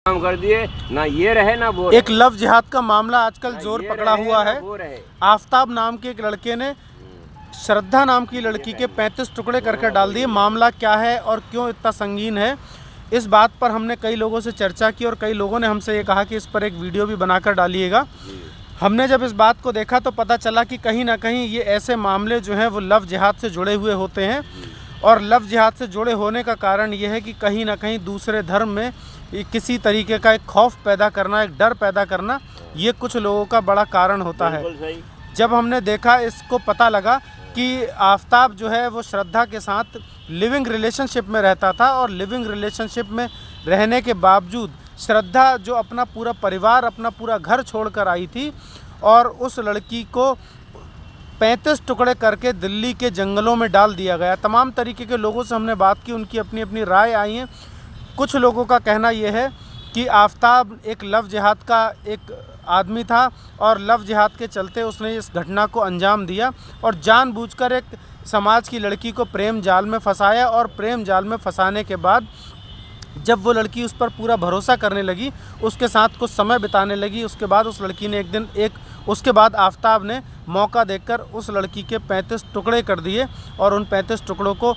काम कर दिए ना, ये रहे ना वो। एक लव जिहाद का मामला आजकल जोर पकड़ा हुआ है। आफताब नाम के एक लड़के ने श्रद्धा नाम की लड़की के 35 टुकड़े करके डाल दिए। मामला क्या है और क्यों इतना संगीन है, इस बात पर हमने कई लोगों से चर्चा की और कई लोगों ने हमसे ये कहा कि इस पर एक वीडियो भी बनाकर डालिएगा। हमने जब इस बात को देखा तो पता चला कि कहीं ना कहीं ये ऐसे मामले जो हैं वो लव जिहाद से जुड़े हुए होते हैं। और लव जिहाद से जुड़े होने का कारण ये है कि कहीं ना कहीं दूसरे धर्म में किसी तरीके का एक खौफ पैदा करना, एक डर पैदा करना, ये कुछ लोगों का बड़ा कारण होता है। जब हमने देखा, इसको पता लगा कि आफताब जो है वो श्रद्धा के साथ लिविंग रिलेशनशिप में रहता था और लिविंग रिलेशनशिप में रहने के बावजूद श्रद्धा जो अपना पूरा परिवार, अपना पूरा घर छोड़कर आई थी और उस लड़की को 35 टुकड़े करके दिल्ली के जंगलों में डाल दिया गया। तमाम तरीके के लोगों से हमने बात की, उनकी अपनी अपनी राय आई है। कुछ लोगों का कहना यह है कि आफताब एक लव जिहाद का एक आदमी था और लव जिहाद के चलते उसने इस घटना को अंजाम दिया और जानबूझकर एक समाज की लड़की को प्रेम जाल में फंसाया। और प्रेम जाल में फंसाने के बाद जब वो लड़की उस पर पूरा भरोसा करने लगी, उसके साथ कुछ समय बिताने लगी, उसके बाद उस लड़की ने उसके बाद आफताब ने मौका देखकर उस लड़की के 35 टुकड़े कर दिए और उन 35 टुकड़ों को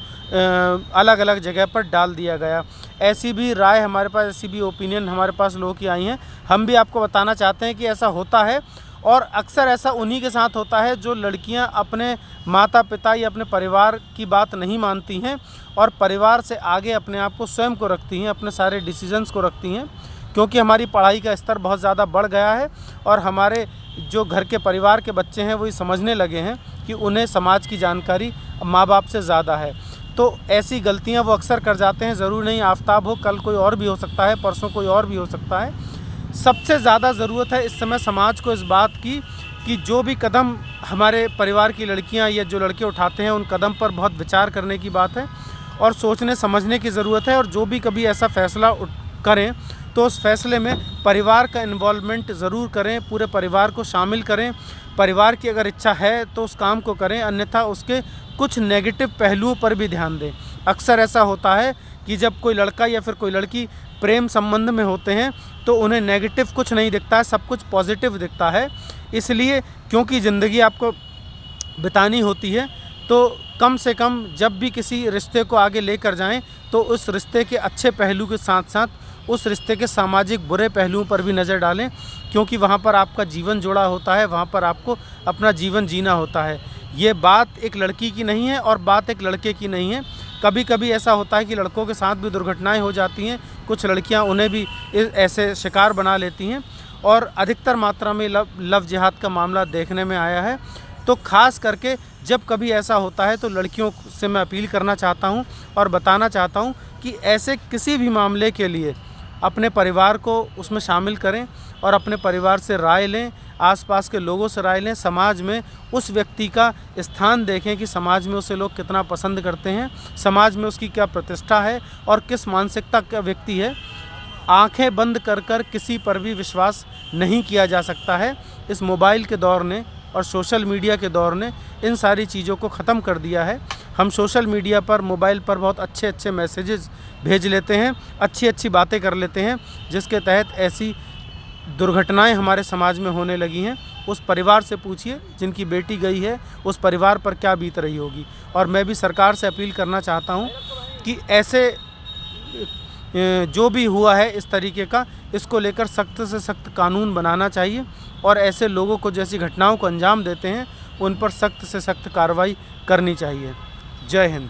अलग अलग जगह पर डाल दिया गया। ऐसी भी राय हमारे पास, ऐसी भी ओपिनियन हमारे पास लोगों की आई हैं। हम भी आपको बताना चाहते हैं कि ऐसा होता है और अक्सर ऐसा उन्हीं के साथ होता है जो लड़कियां अपने माता पिता या अपने परिवार की बात नहीं मानती हैं और परिवार से आगे अपने आप को स्वयं को रखती हैं, अपने सारे डिसीजंस को रखती हैं। क्योंकि हमारी पढ़ाई का स्तर बहुत ज़्यादा बढ़ गया है और हमारे जो घर के परिवार के बच्चे हैं वही समझने लगे हैं कि उन्हें समाज की जानकारी माँ बाप से ज़्यादा है। तो ऐसी गलतियाँ वो अक्सर कर जाते हैं। ज़रूर नहीं आफताब हो, कल कोई और भी हो सकता है, परसों कोई और भी हो सकता है। सबसे ज़्यादा ज़रूरत है इस समय समाज को इस बात की कि जो भी कदम हमारे परिवार की लड़कियां या जो लड़के उठाते हैं उन कदम पर बहुत विचार करने की बात है और सोचने समझने की ज़रूरत है। और जो भी कभी ऐसा फ़ैसला करें तो उस फैसले में परिवार का इन्वॉल्वमेंट ज़रूर करें, पूरे परिवार को शामिल करें। परिवार की अगर इच्छा है तो उस काम को करें, अन्यथा उसके कुछ नेगेटिव पहलुओं पर भी ध्यान दें। अक्सर ऐसा होता है कि जब कोई लड़का या फिर कोई लड़की प्रेम संबंध में होते हैं तो उन्हें नेगेटिव कुछ नहीं दिखता है, सब कुछ पॉजिटिव दिखता है। इसलिए क्योंकि ज़िंदगी आपको बितानी होती है तो कम से कम जब भी किसी रिश्ते को आगे लेकर जाएं तो उस रिश्ते के अच्छे पहलू के साथ साथ उस रिश्ते के सामाजिक बुरे पहलुओं पर भी नज़र डालें, क्योंकि वहाँ पर आपका जीवन जुड़ा होता है, वहाँ पर आपको अपना जीवन जीना होता है। ये बात एक लड़की की नहीं है और बात एक लड़के की नहीं है। कभी कभी ऐसा होता है कि लड़कों के साथ भी दुर्घटनाएं हो जाती हैं, कुछ लड़कियां उन्हें भी ऐसे शिकार बना लेती हैं और अधिकतर मात्रा में लव जिहाद का मामला देखने में आया है। तो ख़ास करके जब कभी ऐसा होता है तो लड़कियों से मैं अपील करना चाहता हूं और बताना चाहता हूं कि ऐसे किसी भी मामले के लिए अपने परिवार को उसमें शामिल करें और अपने परिवार से राय लें, आसपास के लोगों से राय लें, समाज में उस व्यक्ति का स्थान देखें कि समाज में उसे लोग कितना पसंद करते हैं, समाज में उसकी क्या प्रतिष्ठा है और किस मानसिकता का व्यक्ति है। आंखें बंद कर कर किसी पर भी विश्वास नहीं किया जा सकता है। इस मोबाइल के दौर ने और सोशल मीडिया के दौर ने इन सारी चीज़ों को ख़त्म कर दिया है। हम सोशल मीडिया पर, मोबाइल पर बहुत अच्छे अच्छे मैसेजेस भेज लेते हैं, अच्छी अच्छी बातें कर लेते हैं, जिसके तहत ऐसी दुर्घटनाएं हमारे समाज में होने लगी हैं। उस परिवार से पूछिए जिनकी बेटी गई है, उस परिवार पर क्या बीत रही होगी। और मैं भी सरकार से अपील करना चाहता हूं कि ऐसे जो भी हुआ है इस तरीके का, इसको लेकर सख्त से सख्त कानून बनाना चाहिए और ऐसे लोगों को जैसी घटनाओं को अंजाम देते हैं उन पर सख्त से सख्त कार्रवाई करनी चाहिए। जय हिंद।